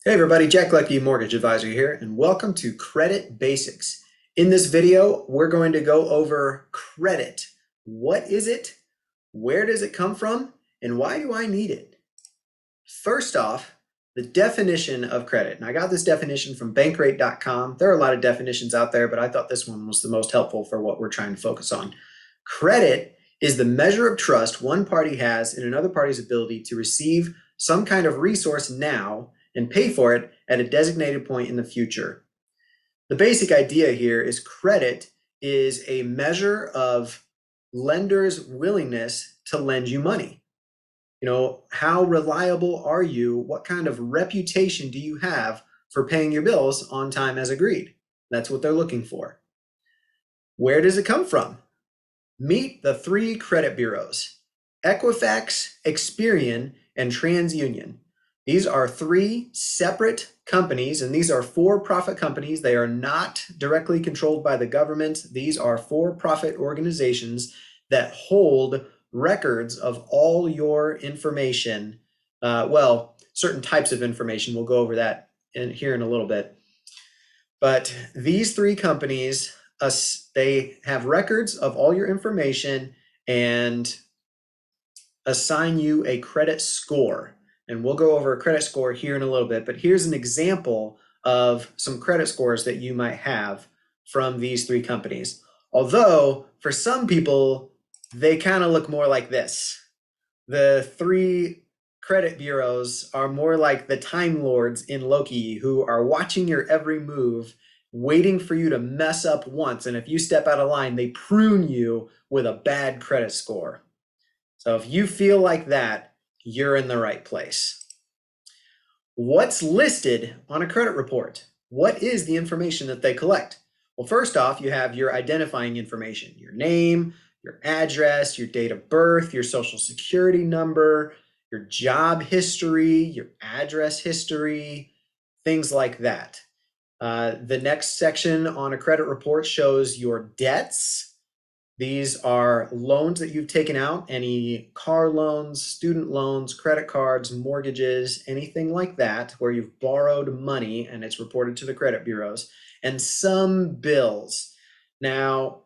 Hey everybody, Jack Luttge, Mortgage Advisor here, and welcome to Credit Basics. In this video, we're going to go over credit. What is it? Where does it come from? And why do I need it? First off, the definition of credit. And I got this definition from bankrate.com. There are a lot of definitions out there, but I thought this one was the most helpful for what we're trying to focus on. Credit is the measure of trust one party has in another party's ability to receive some kind of resource now and pay for it at a designated point in the future. The basic idea here is credit is a measure of lenders' willingness to lend you money. You know, how reliable are you? What kind of reputation do you have for paying your bills on time as agreed? That's what they're looking for. Where does it come from? Meet the three credit bureaus: Equifax, Experian, and TransUnion. These are three separate companies, and these are for-profit companies. They are not directly controlled by the government. These are for-profit organizations that hold records of all your information. Certain types of information. We'll go over that here in a little bit. But these three companies, they have records of all your information and assign you a credit score. And we'll go over a credit score here in a little bit, but here's an example of some credit scores that you might have from these three companies. Although for some people, they kind of look more like this. The three credit bureaus are more like the Time Lords in Loki, who are watching your every move, waiting for you to mess up once. And if you step out of line, they prune you with a bad credit score. So if you feel like that, you're in the right place. What's listed on a credit report? What is the information that they collect? Well, first off, you have your identifying information: your name, your address, your date of birth, your social security number, your job history, your address history, things like that. The next section on a credit report shows your debts. These are loans that you've taken out, any car loans, student loans, credit cards, mortgages, anything like that, where you've borrowed money and it's reported to the credit bureaus, and some bills. Now,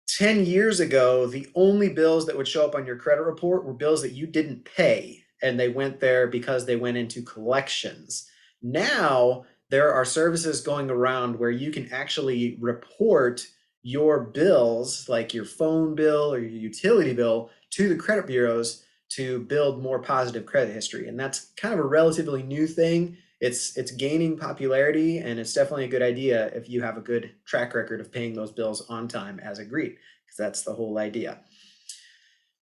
10 years ago, the only bills that would show up on your credit report were bills that you didn't pay, and they went there because they went into collections. Now, there are services going around where you can actually report your bills, like your phone bill or your utility bill, to the credit bureaus to build more positive credit history. And that's kind of a relatively new thing. It's gaining popularity, and it's definitely a good idea if you have a good track record of paying those bills on time as agreed, because that's the whole idea.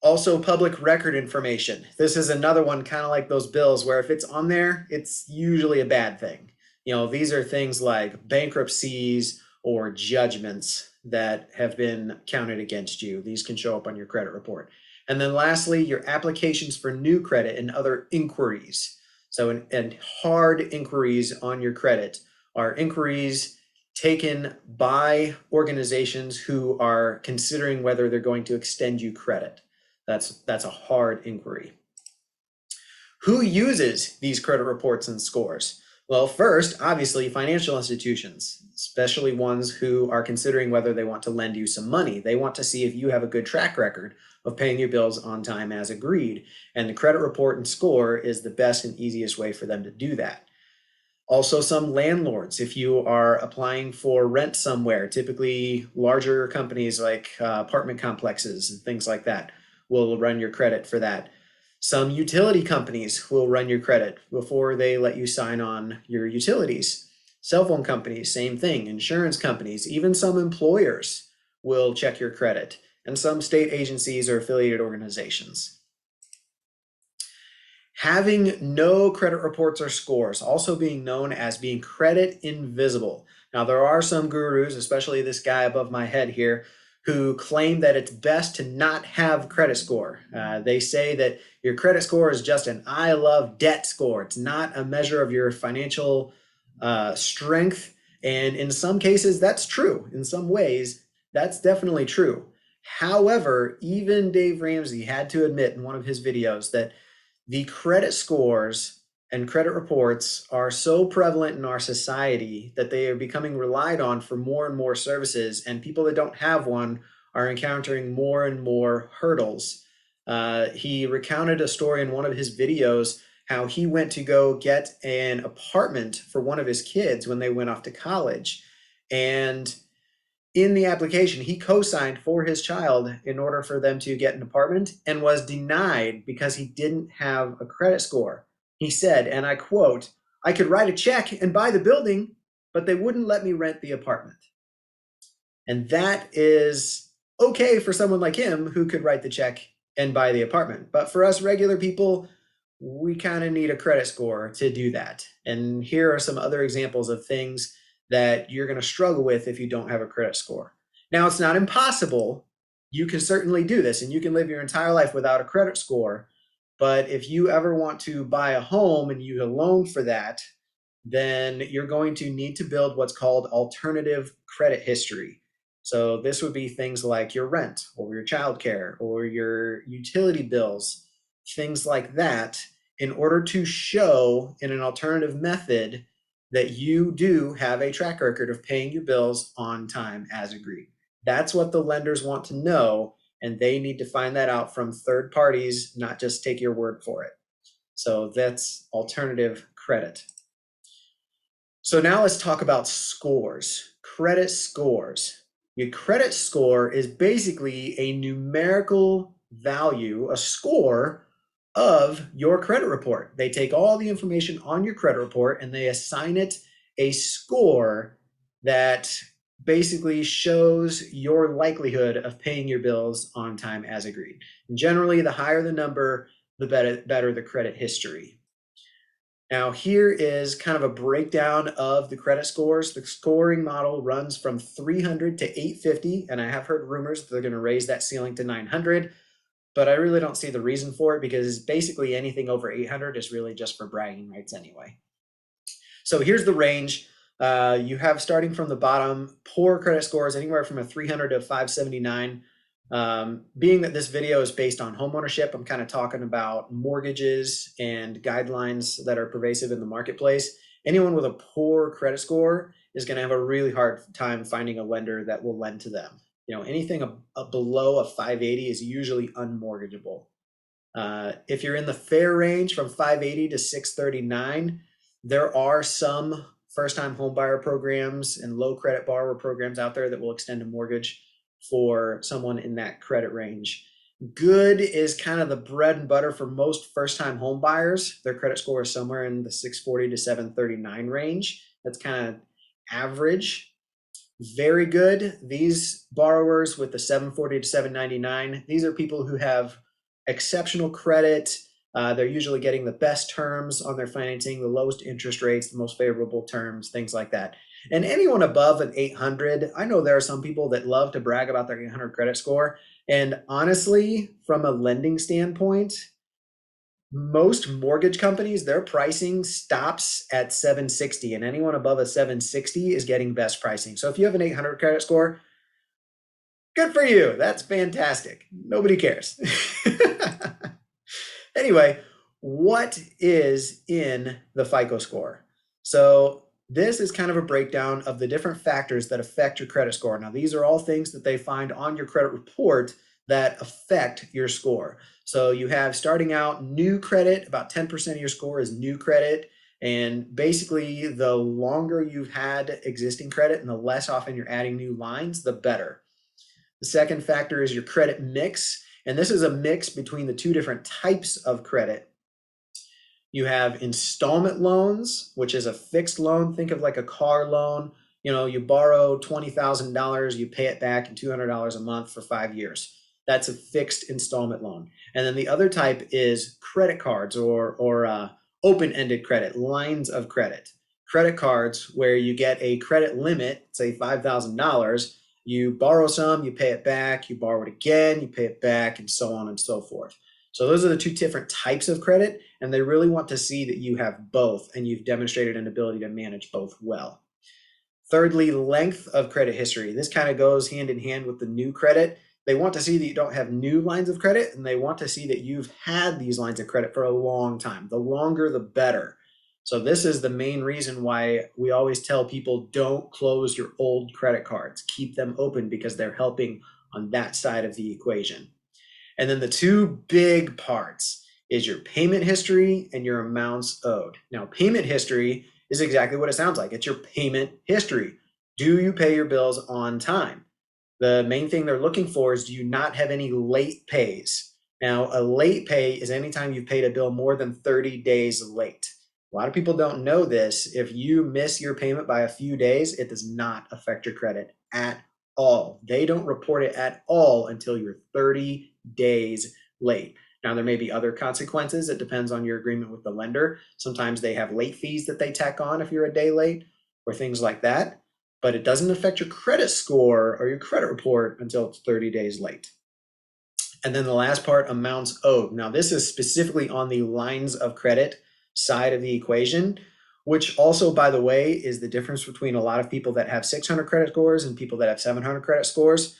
Also, public record information. This is another one kind of like those bills where if it's on there, it's usually a bad thing. You know, these are things like bankruptcies or judgments that have been counted against you. These can show up on your credit report. And then lastly, your applications for new credit and other inquiries. So and hard inquiries on your credit are inquiries taken by organizations who are considering whether they're going to extend you credit. That's a hard inquiry. Who uses these credit reports and scores? Well, first, obviously, financial institutions, especially ones who are considering whether they want to lend you some money. They want to see if you have a good track record of paying your bills on time as agreed. And the credit report and score is the best and easiest way for them to do that. Also, some landlords, if you are applying for rent somewhere, typically larger companies like apartment complexes and things like that will run your credit for that. Some utility companies will run your credit before they let you sign on your utilities. Cell phone companies, same thing. Insurance companies, even some employers will check your credit, and some state agencies or affiliated organizations. Having no credit reports or scores, also being known as being credit invisible. Now, there are some gurus, especially this guy above my head here, who claim that it's best to not have credit score. They say that your credit score is just an I love debt score. It's not a measure of your financial strength. And in some cases, that's true. In some ways, that's definitely true. However, even Dave Ramsey had to admit in one of his videos that the credit scores And credit reports are so prevalent in our society that they are becoming relied on for more and more services, and people that don't have one are encountering more and more hurdles. He recounted a story in one of his videos how he went to go get an apartment for one of his kids when they went off to college. And in the application, he co-signed for his child in order for them to get an apartment and was denied because he didn't have a credit score. He said, and I quote, "I could write a check and buy the building, but they wouldn't let me rent the apartment." And that is okay for someone like him who could write the check and buy the apartment. But for us regular people, we kind of need a credit score to do that. And here are some other examples of things that you're going to struggle with if you don't have a credit score. Now, it's not impossible. You can certainly do this, and you can live your entire life without a credit score. But if you ever want to buy a home and you have a loan for that, then you're going to need to build what's called alternative credit history. So this would be things like your rent or your childcare or your utility bills, things like that, in order to show in an alternative method that you do have a track record of paying your bills on time as agreed. That's what the lenders want to know, and they need to find that out from third parties, not just take your word for it. So that's alternative credit. So now let's talk about scores, credit scores. Your credit score is basically a numerical value, a score of your credit report. They take all the information on your credit report and they assign it a score that basically shows your likelihood of paying your bills on time as agreed. And generally, the higher the number, the better the credit history. Now, here is kind of a breakdown of the credit scores. The scoring model runs from 300 to 850, and I have heard rumors that they're going to raise that ceiling to 900, but I really don't see the reason for it because basically anything over 800 is really just for bragging rights anyway. So here's the range. You have, starting from the bottom, poor credit scores anywhere from a 300 to 579. Being that this video is based on homeownership, I'm kind of talking about mortgages and guidelines that are pervasive in the marketplace. Anyone with a poor credit score is going to have a really hard time finding a lender that will lend to them. Anything below a 580 is usually unmortgageable. If you're in the fair range from 580 to 639, there are some first-time homebuyer programs and low credit borrower programs out there that will extend a mortgage for someone in that credit range. Good is kind of the bread and butter for most first-time home buyers. Their credit score is somewhere in the 640 to 739 range. That's kind of average. Very good. These borrowers with the 740 to 799, these are people who have exceptional credit. They're usually getting the best terms on their financing, the lowest interest rates, the most favorable terms, things like that. And anyone above an 800, I know there are some people that love to brag about their 800 credit score. And honestly, from a lending standpoint, most mortgage companies, their pricing stops at 760, and anyone above a 760 is getting best pricing. So if you have an 800 credit score, good for you. That's fantastic. Nobody cares. Anyway, what is in the FICO score? So this is kind of a breakdown of the different factors that affect your credit score. Now, these are all things that they find on your credit report that affect your score. So you have, starting out, new credit. About 10% of your score is new credit. And basically, the longer you've had existing credit and the less often you're adding new lines, the better. The second factor is your credit mix. And this is a mix between the two different types of credit. You have installment loans, which is a fixed loan. Think of like a car loan. You borrow $20,000, you pay it back in $200 a month for 5 years. That's a fixed installment loan. And then the other type is credit cards or open-ended credit, lines of credit. Credit cards where you get a credit limit, say $5,000. You borrow some, you pay it back, you borrow it again, you pay it back, and so on and so forth. So those are the two different types of credit, and they really want to see that you have both and you've demonstrated an ability to manage both well. Thirdly, length of credit history. This kind of goes hand in hand with the new credit. They want to see that you don't have new lines of credit, and they want to see that you've had these lines of credit for a long time. The longer, the better. So this is the main reason why we always tell people don't close your old credit cards. Keep them open because they're helping on that side of the equation. And then the two big parts is your payment history and your amounts owed. Now, payment history is exactly what it sounds like. It's your payment history. Do you pay your bills on time? The main thing they're looking for is, do you not have any late pays? Now, a late pay is anytime you've paid a bill more than 30 days late. A lot of people don't know this. If you miss your payment by a few days, it does not affect your credit at all. They don't report it at all until you're 30 days late. Now, there may be other consequences. It depends on your agreement with the lender. Sometimes they have late fees that they tack on if you're a day late or things like that. But it doesn't affect your credit score or your credit report until it's 30 days late. And then the last part, amounts owed. Now, this is specifically on the lines of credit side of the equation, which also, by the way, is the difference between a lot of people that have 600 credit scores and people that have 700 credit scores.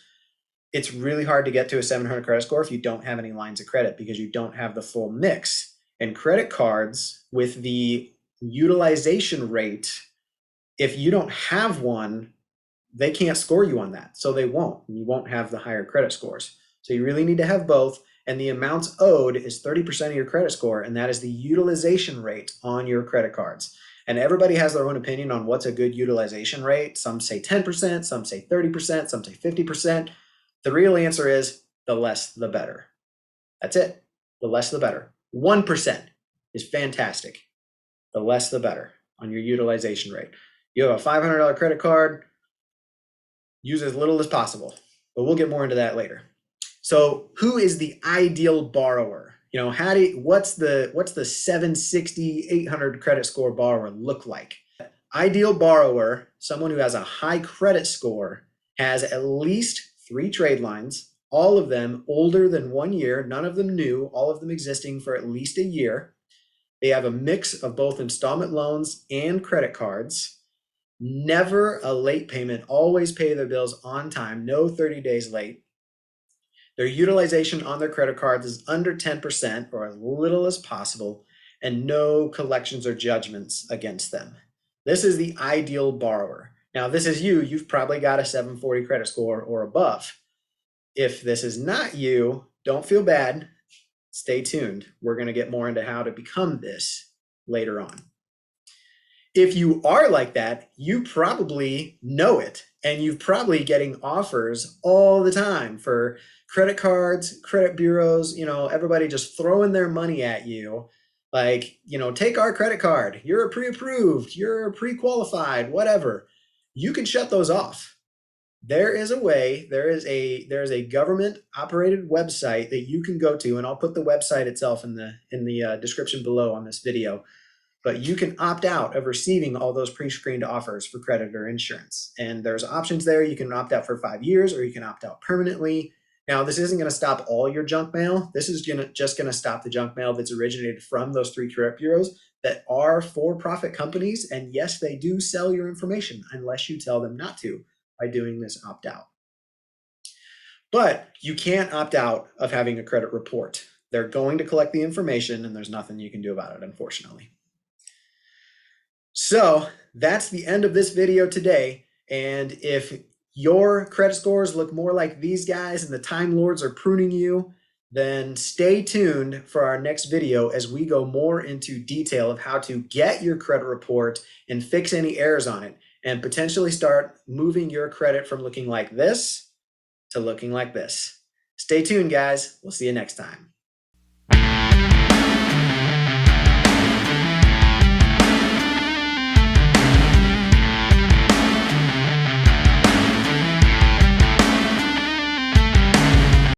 It's really hard to get to a 700 credit score if you don't have any lines of credit because you don't have the full mix. And credit cards with the utilization rate, if you don't have one, they can't score you on that. So they won't. You won't have the higher credit scores. So you really need to have both. And the amounts owed is 30% of your credit score, and that is the utilization rate on your credit cards. And everybody has their own opinion on what's a good utilization rate. Some say 10%, some say 30%, some say 50%. The real answer is the less the better. That's it. The less the better. 1% is fantastic. The less the better on your utilization rate. You have a $500 credit card, use as little as possible, but we'll get more into that later. So who is the ideal borrower? You know, what's the 760, 800 credit score borrower look like? Ideal borrower, someone who has a high credit score, has at least 3 trade lines, all of them older than 1 year, none of them new, all of them existing for at least a year. They have a mix of both installment loans and credit cards. Never a late payment, always pay their bills on time, no 30 days late. Their utilization on their credit cards is under 10% or as little as possible, and no collections or judgments against them. This is the ideal borrower. Now, this is you. You've probably got a 740 credit score or above. If this is not you, don't feel bad. Stay tuned. We're going to get more into how to become this later on. If you are like that, you probably know it, and you're probably getting offers all the time for credit cards, credit bureaus, you know, everybody just throwing their money at you. Like, you know, take our credit card. You're pre-approved, you're pre-qualified, whatever. You can shut those off. There is a way, there is a government operated website that you can go to, and I'll put the website itself in the description below on this video. But you can opt out of receiving all those pre-screened offers for credit or insurance. And there's options there. You can opt out for 5 years, or you can opt out permanently. Now, this isn't going to stop all your junk mail. This is just going to stop the junk mail that's originated from those 3 credit bureaus that are for-profit companies. And yes, they do sell your information unless you tell them not to by doing this opt-out. But you can't opt out of having a credit report. They're going to collect the information, and there's nothing you can do about it, unfortunately. So that's the end of this video today. And if your credit scores look more like these guys and the Time Lords are pruning you, then stay tuned for our next video as we go more into detail of how to get your credit report and fix any errors on it and potentially start moving your credit from looking like this to looking like this. Stay tuned, guys. We'll see you next time.